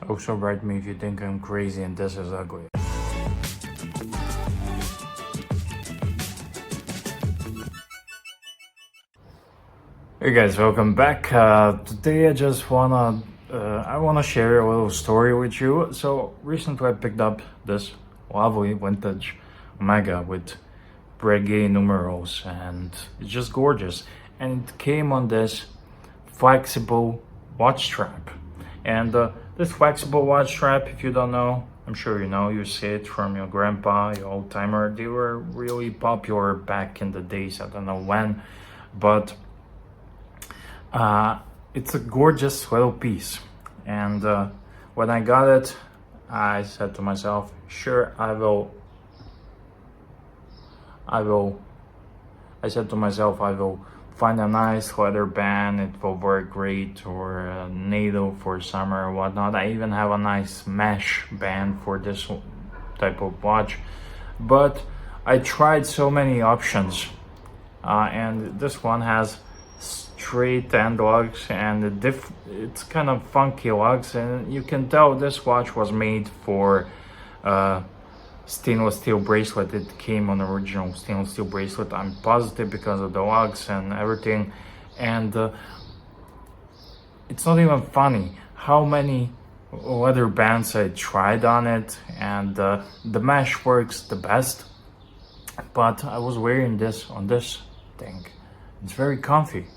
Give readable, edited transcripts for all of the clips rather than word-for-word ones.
Also write me if you think I'm crazy and this is ugly. Hey guys, welcome back. Today I just wanna share a little story with you. So recently I picked up this lovely vintage Omega with Breguet numerals, and it's just gorgeous. And it came on this flexible watch strap. And this flexible watch strap, if you don't know, I'm sure you know, you see it from your grandpa, your old timer. They were really popular back in the days. I don't know when, but it's a gorgeous little piece. And when I got it, I said to myself, sure, I said to myself, I will find a nice leather band. It will work great, or a NATO for summer or whatnot. I even have a nice mesh band for this type of watch. But I tried so many options, and this one has straight end lugs and it's kind of funky lugs, and you can tell this watch was made for stainless steel bracelet. It came on original stainless steel bracelet, I'm positive, because of the lugs and everything. And it's not even funny how many leather bands I tried on it, and the mesh works the best, but I was wearing this on this thing. It's very comfy,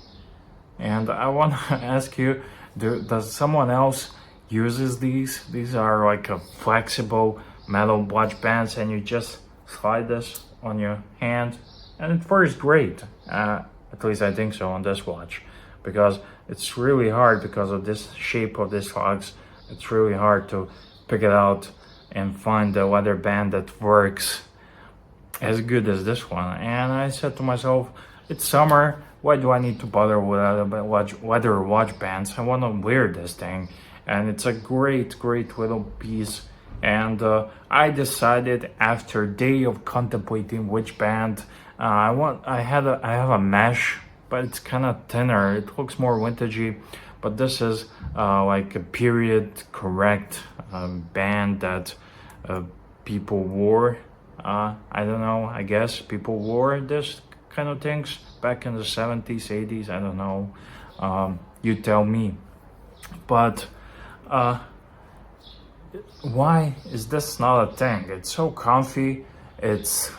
and I want to ask you, does someone else uses these? These are like a flexible metal watch bands, and you just slide this on your hand and it works great. At least I think so on this watch, because it's really hard, because of this shape of this lugs. It's really hard to pick it out and find the leather band that works as good as this one. And I said to myself, it's summer, why do I need to bother with leather watch bands? I want to wear this thing, and it's a great little piece. And I decided, after a day of contemplating which band I have a mesh, but it's kind of thinner. It looks more vintagey, but this is like a period correct band that people wore. I don't know, I guess people wore this kind of things back in the 70s, 80s, I don't know. You tell me. But why is this not a thing? It's so comfy. It's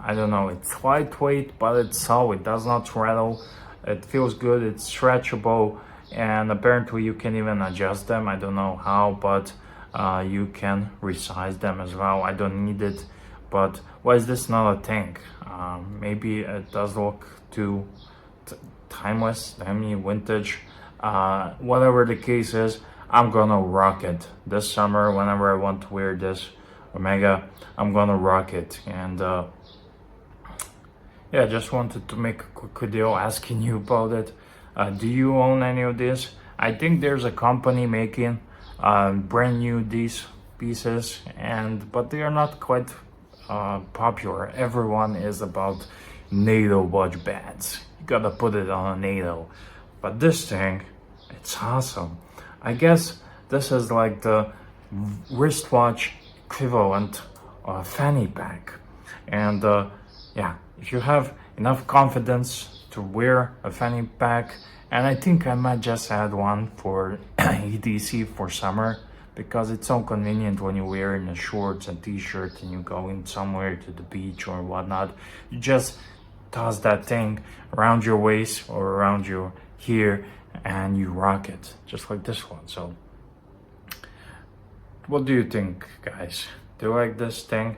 I don't know, it's lightweight, but it's solid, it does not rattle. It feels good, it's stretchable, and apparently you can even adjust them. I don't know how, but you can resize them as well. I don't need it, but why is this not a thing? Maybe it does look too timeless, I mean vintage. Whatever the case is, I'm gonna rock it this summer. Whenever I want to wear this Omega, I'm gonna rock it. And yeah, just wanted to make a quick video asking you about it. Do you own any of this? I think there's a company making brand new these pieces, but they are not quite popular. Everyone is about NATO watch bands. You gotta put it on a NATO. But this thing, it's awesome. I guess this is like the wristwatch equivalent of a fanny pack. And yeah, if you have enough confidence to wear a fanny pack, and I think I might just add one for EDC for summer, because it's so convenient when you wear in a shorts and t-shirt and you go in somewhere to the beach or whatnot. You just toss that thing around your waist or around your hair, and you rock it just like this one. So what do you think, guys? Do you like this thing?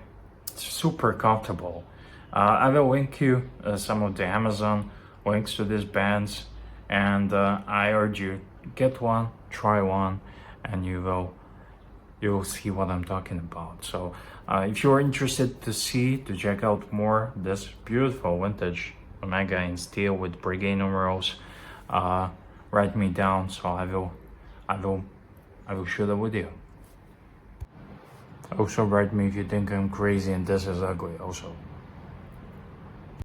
It's super comfortable. I will link you some of the Amazon links to these bands, and I urge you, get one, try one, and you'll see what I'm talking about. So if you're interested to check out more this beautiful vintage Omega in steel with Breguet numerals, write me down, so I will shoot a video. Also write me if you think I'm crazy and this is ugly also.